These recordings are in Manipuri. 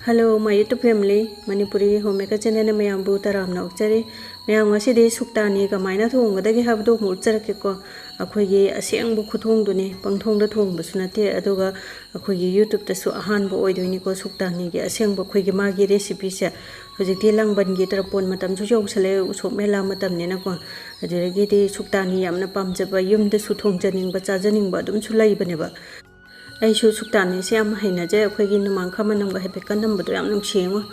Hello, my YouTube family. Manipurihomemaker channel mayam bu taramna ukchari. Mayam ngasidi Suktani kamaina thong gadagi habdo murcharake ko. Akhoi Asengba khuthong dune pangthong da thong basunate aduga akhoi YouTube ta su Ahanba Oina Suktani gi Asengba khoi gi magi recipe se hojikti langban gi tarapon matam chu jong sale usop mela matam ne na ko aduragi di Suktani yamna pamjaba yumda su thong janing ba chajaning ba dum chu lai bane ba Aishu Suktani se am haina je akhoi gi numang khamanam ga hebe kanam bu yam nung chengo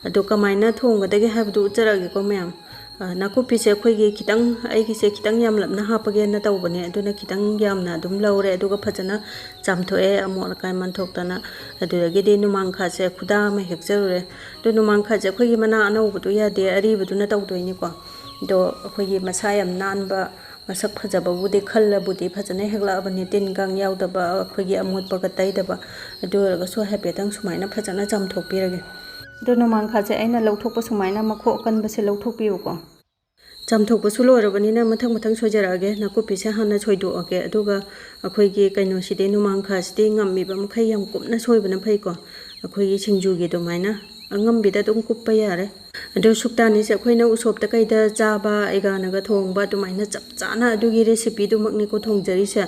adu kamaina thong ga dagi habdu charagi ko mayam nakupi se akhoi gi kitang ai gi se kitang yam lamna hapage na tawbane aduna kitang yamna dum lawre aduga phajana chamthoe amol kai manthok tana aduragi di numang kha se khuda ma hekjarure du numang kha je akhoi gi mana anau bu ya de ari bu na tawdoini ko do akhoi gi masa yam nanba masak phajaba budi khalla budi phajana hegla bani tin gang yaudaba akhoi amut baga taidaba aduraga so hapetang sumaina phajana chamthok pirage do numang kha je aina lauthokpa sumaina makho kanba se lauthok piu ko chamthokpa su lorabani na mathang mathang sojarage nakupi se hana soido age aduga akhoi gi kaino side numang kha side ngammi ba makhai yam kumna soibana phai ko akhoi gi singju gi do maina angam bida dum kuppa yare adu Suktani se akhoi na usop ta kaida chaba egana ga thongba dumaina chap chana adugi recipe du makni ko thongjari se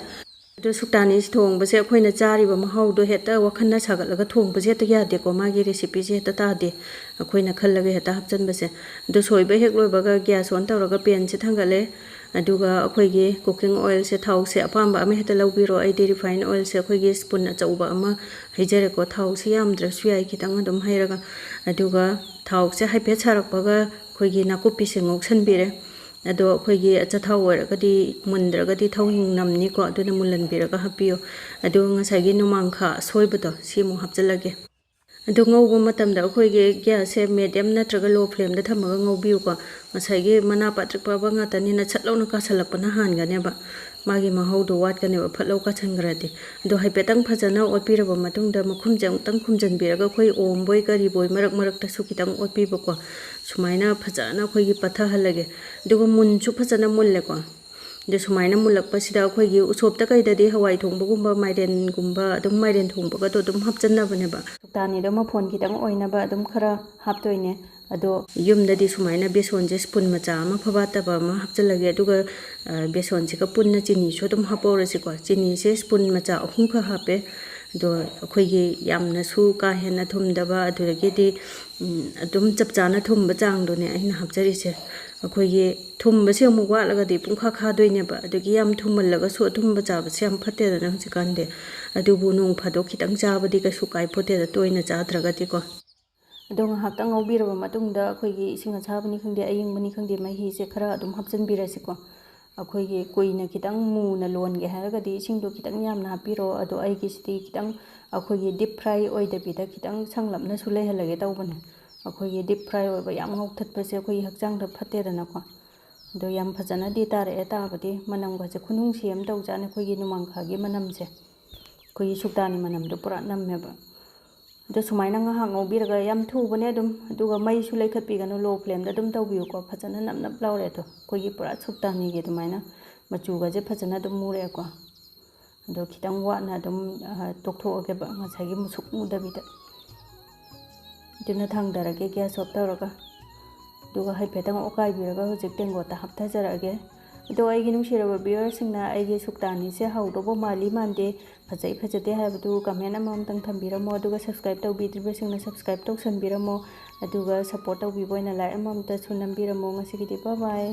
adu Suktani se thongba se akhoi na chari ba mahau do heta wakhanna sagatlaga thongba je ta ya de ko magi recipe je ta de akhoi na khallaga heta hapchan ba se adu soiba hek loiba ga gas on tawraga pen se thangale aduga akhoi gi cooking oil se thau se apamba ame heta lawbiro ai de refined oil se akhoi gi spoon achauba ama haijare ko thau se yamdra suyai kitang adum hairaga aduga thau se haipe charakpaga akhoi gi nakupi se ngoksanbire ado akhoi gi acha thau waragadi mundragadi thau hing namni ko aduna mulanbiraga hapiyo adu ngasai gi numang kha soibado simu hapjalage adu ngauba matamda akhoi gi gas se medium natraga low flame da thamaga ngaubiu ko ngasai gi mana patrikpa ba nga tani na chatlona ka salakpana hangane ba magi mahau do wat kane ba phatlo ka changrade do haipetang phajana otpira ba matungda makhum jang tang khumjan biraga khoi om boy kari boy marak marak ta su kitang otpi ba ko sumaina phajana khoi gi patha halage dugo mun chu phajana mulle ko de sumaina mulak pasida khoi gi usop ta kai da de hawai thongba gumba mairen gumba dum mairen thongba ga to dum hapchanna bane ba Suktani do ma phone kitang oina ba dum khara haptoine ado yumdadi sumaina beson je spoon macha ama phabata ba ma hapchalage aduga beson ji ka punna chini so dum haporasi ko chini se spoon macha ahum kha hape do akhoi gi yamna su ka hena thumdaba aduragi di adum chapchana thumba chang do ne aina hapchari se akhoi gi thumba se mu walaga di pungkha kha doine ba adugi yam thumallaga su thumba cha ba se am phate da nang chikande adubu nung phado kitang cha ba di ka su kai phote da toina cha draga ti ko adong hakta ngobiraba matungda akhoi gi ising achabani khangde ayingbani khangde mahi se khara adum hapchan birasi ko akhoi gi koina kitang mu na lon ge haraga di ising do kitang yamna hapiro ado ai gi sti kitang akhoi gi deep fry oida bida kitang sanglamna sulai halage tawbane akhoi gi deep fry oiba yam ngok thatpa se akhoi hakjang da phate dana ko do yam phajana di tare eta badi manam ga je khunung siam taw jane akhoi gi numang kha gi manam se akhoi Suktani manam do pura namme ba do sumaina nga hang ngobiraga yam thubane dum aduga mai su leikhatpi gano low flame da dum tawbiu ko phajana namnap lawre to koi pura Suktani ge dumaina machu ga je phajana dum mure ko do kitang wa na dum toktho ge ba ngasai gi musuk mudabida dina thang darage gas op tawraga duga hai petang okai biraga hojik tengo ta haptha jarage do ai gi nungsiraba viewers singna ai gi Suktani se haudobo mali mande phajai phajate haibadu comment amam tang thambiramo aduga subscribe tawbidriba singna subscribe tawsanbiramo aduga support tawbiboina like amam ta sunambiramo ngasigi bye bye